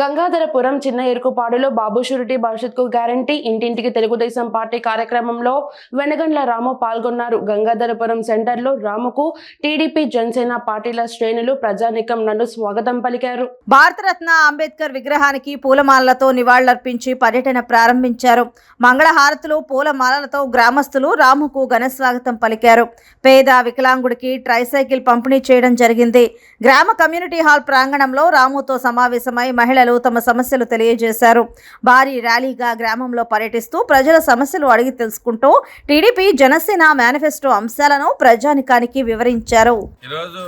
గంగాధరపురం చిన్న ఎరుకుపాడులో బాబు surety భవిష్యత్కు guarantee ఇంటింటికి Telugu Desam party కార్యక్రమంలో వెనగండ్ల రాము పాల్గొన్నారు. గంగాధరపురం సెంటర్లో రాముకు టీడీపీ జనసేన పార్టీల శ్రేణులు ప్రజానీకం నన్ను స్వాగతం పలికారు. భారతరత్న అంబేద్కర్ విగ్రహానికి పూలమాలలతో నివాళులర్పించి పర్యటన ప్రారంభించారు. మంగళహారతులు పూలమాలలతో గ్రామస్తులు రాముకు ఘన స్వాగతం పలికారు. పేద వికలాంగుడికి ట్రైసైకిల్ పంపిణీ చేయడం జరిగింది. గ్రామ కమ్యూనిటీ హాల్ ప్రాంగణంలో రాముతో సమావేశమై మహిళలు తమ సమస్యలు తెలియజేశారు. భారీ ర్యాలీగా గ్రామంలో పర్యటిస్తూ ప్రజల సమస్యలు అడిగి తెలుసుకుంటూ టీడీపీ జనసేన మేనిఫెస్టో అంశాలను ప్రజానికానికి వివరించారు. ఈరోజు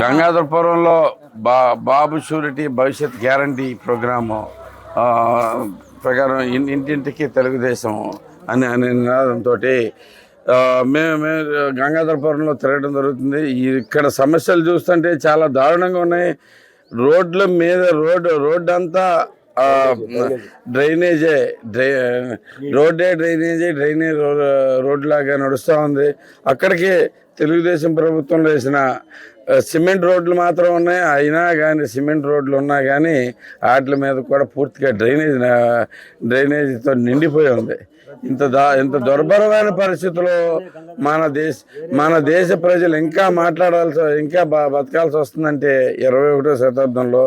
గంగాధరపురంలో బాబు షూరిటీ భవిష్యత్ గ్యారంటీ ప్రోగ్రాము ప్రకారం ఇంటింటికి తెలుగుదేశం అనే నినాదంతో మేము గంగాధరపురంలో తిరగడం జరుగుతుంది. ఇక్కడ సమస్యలు చూస్తుంటే చాలా దారుణంగా ఉన్నాయి. రోడ్ల మీద రోడ్డు అంతా డ్రైనేజ్ రోడ్ లాగా నడుస్తూ ఉంది. అక్కడికి తెలుగుదేశం ప్రభుత్వంలో వేసిన సిమెంట్ రోడ్లు మాత్రం ఉన్నాయి. అయినా కానీ సిమెంట్ రోడ్లు ఉన్నా కానీ వాటి మీద కూడా పూర్తిగా డ్రైనేజీతో నిండిపోయి ఉంది. ఇంత దుర్భరమైన పరిస్థితుల్లో మన దేశ ప్రజలు ఇంకా బతకాల్సి వస్తుందంటే 21వ శతాబ్దంలో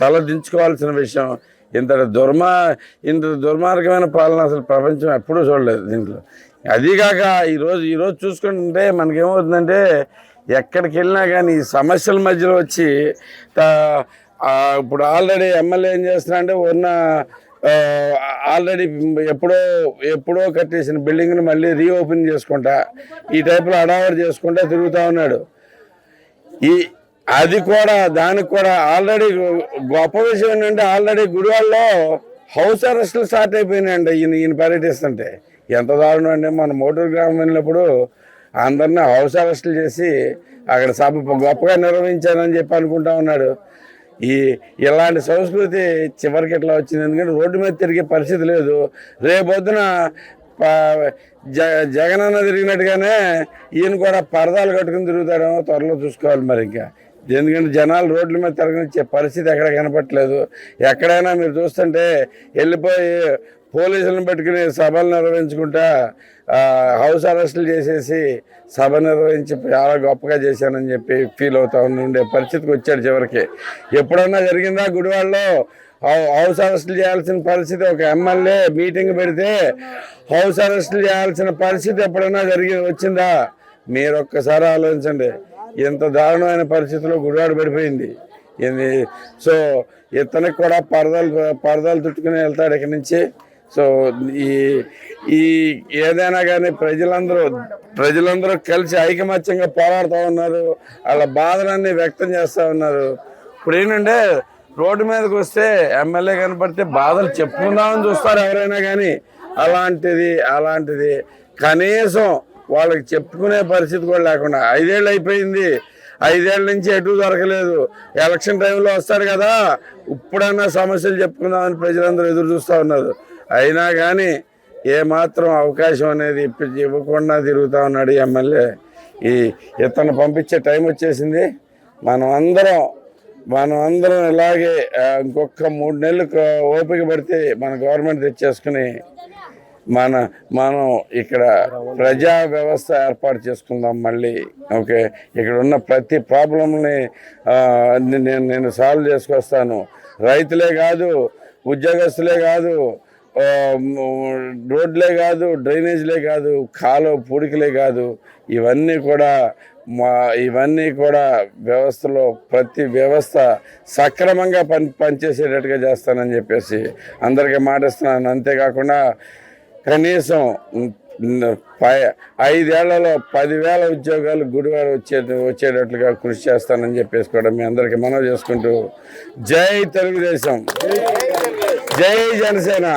తలదించుకోవాల్సిన విషయం. ఇంత దుర్మార్గమైన పాలన అసలు ప్రపంచం ఎప్పుడూ చూడలేదు దీంట్లో. అదీగాక ఈరోజు చూసుకుంటే మనకేమవుతుందంటే ఎక్కడికి వెళ్ళినా కానీ ఈ సమస్యల మధ్యలో వచ్చి ఇప్పుడు ఆల్రెడీ ఎమ్మెల్యే ఏం చేస్తున్నా అంటే ఆల్రెడీ ఎప్పుడో కట్టేసిన బిల్డింగ్ని మళ్ళీ రీఓపెన్ చేసుకుంటా ఈ టైప్లో అడావడి చేసుకుంటా తిరుగుతూ ఉన్నాడు. దానికి కూడా ఆల్రెడీ గొప్ప విషయం ఏంటంటే ఆల్రెడీ గుడివాళ్ళలో హౌస్ అరెస్టులు స్టార్ట్ అయిపోయినాయండి. ఈయన పర్యటిస్తుంటే ఎంత దారుణం అంటే మన మోటూరు గ్రామం వెళ్ళినప్పుడు అందరినీ హౌస్ అరెస్టులు చేసి అక్కడ సభ గొప్పగా నిర్వహించానని చెప్పి అనుకుంటా ఉన్నాడు. ఇలాంటి సంస్కృతి చివరికి ఇట్లా వచ్చింది. ఎందుకంటే రోడ్డు మీద తిరిగే పరిస్థితి లేదు. రేపొద్దున జగనన్న తిరిగినట్టుగానే ఈయన కూడా పరదాలు కట్టుకుని తిరుగుతాడేమో త్వరలో చూసుకోవాలి మరి. ఇంకా ఎందుకంటే జనాలు రోడ్ల మీద తిరగనిచ్చే పరిస్థితి ఎక్కడ కనపట్లేదు. ఎక్కడైనా మీరు చూస్తుంటే వెళ్ళిపోయి పోలీసులను పెట్టుకుని సభలు నిర్వహించుకుంటా హౌస్ అరెస్టులు చేసేసి సభ నిర్వహించి చాలా గొప్పగా చేశానని చెప్పి ఫీల్ అవుతా ఉండే పరిస్థితికి వచ్చాడు చివరికి. ఎప్పుడన్నా జరిగిందా గుడివాడలో హౌస్ అరెస్టులు చేయాల్సిన పరిస్థితి? ఒక ఎమ్మెల్యే మీటింగ్ పెడితే హౌస్ అరెస్టులు చేయాల్సిన పరిస్థితి ఎప్పుడన్నా వచ్చిందా? మీరు ఒక్కసారి ఆలోచించండి. ఎంత దారుణమైన పరిస్థితిలో గుడివాడ పడిపోయింది. సో ఇతనికి కూడా పరదాలు తుట్టుకుని వెళ్తాడు ఇక్కడి నుంచి. సో ఏదైనా కానీ ప్రజలందరూ కలిసి ఐకమత్యంగా పోరాడుతూ ఉన్నారు. వాళ్ళ బాధలన్నీ వ్యక్తం చేస్తూ ఉన్నారు. ఇప్పుడు ఏంటంటే రోడ్డు మీదకి వస్తే ఎమ్మెల్యే కనపడితే బాధలు చెప్పుకుందామని చూస్తారు ఎవరైనా కానీ. అలాంటిది కనీసం వాళ్ళకి చెప్పుకునే పరిస్థితి కూడా లేకుండా 5 ఏళ్ళు అయిపోయింది. 5 ఏళ్ళ నుంచి ఎటు దొరకలేదు. ఎలక్షన్ టైంలో వస్తారు కదా, ఇప్పుడన్నా సమస్యలు చెప్పుకుందామని ప్రజలందరూ ఎదురు చూస్తూ ఉన్నారు. అయినా కానీ ఏమాత్రం అవకాశం అనేది ఇవ్వకుండా తిరుగుతూ ఉన్నాడు ఈ ఎమ్మెల్యే. ఇతను పంపించే టైం వచ్చేసింది. మనం అందరం ఇలాగే ఇంకొక 3 నెలలు ఓపిక పడితే మన గవర్నమెంట్ తెచ్చేసుకుని మనం ఇక్కడ ప్రజా వ్యవస్థ ఏర్పాటు చేసుకుందాం మళ్ళీ. ఓకే, ఇక్కడ ఉన్న ప్రతి ప్రాబ్లంని నేను సాల్వ్ చేసుకొస్తాను. రైతులే కాదు, ఉద్యోగస్తులే కాదు, రోడ్లే కాదు, డ్రైనేజ్లే కాదు, కాలువ పూడికలే కాదు, ఇవన్నీ కూడా వ్యవస్థలో ప్రతి వ్యవస్థ సక్రమంగా పనిచేసేటట్టుగా చేస్తానని చెప్పేసి అందరికీ మాటిస్తున్నాను. అంతేకాకుండా కనీసం 5 ఏళ్లలో 10,000 ఉద్యోగాలు గుడివాడ వచ్చేటట్లుగా కృషి చేస్తానని చెప్పేసి కూడా మీ అందరికీ మనవి చేసుకుంటూ జై తెలుగుదేశం, జై జనసేన.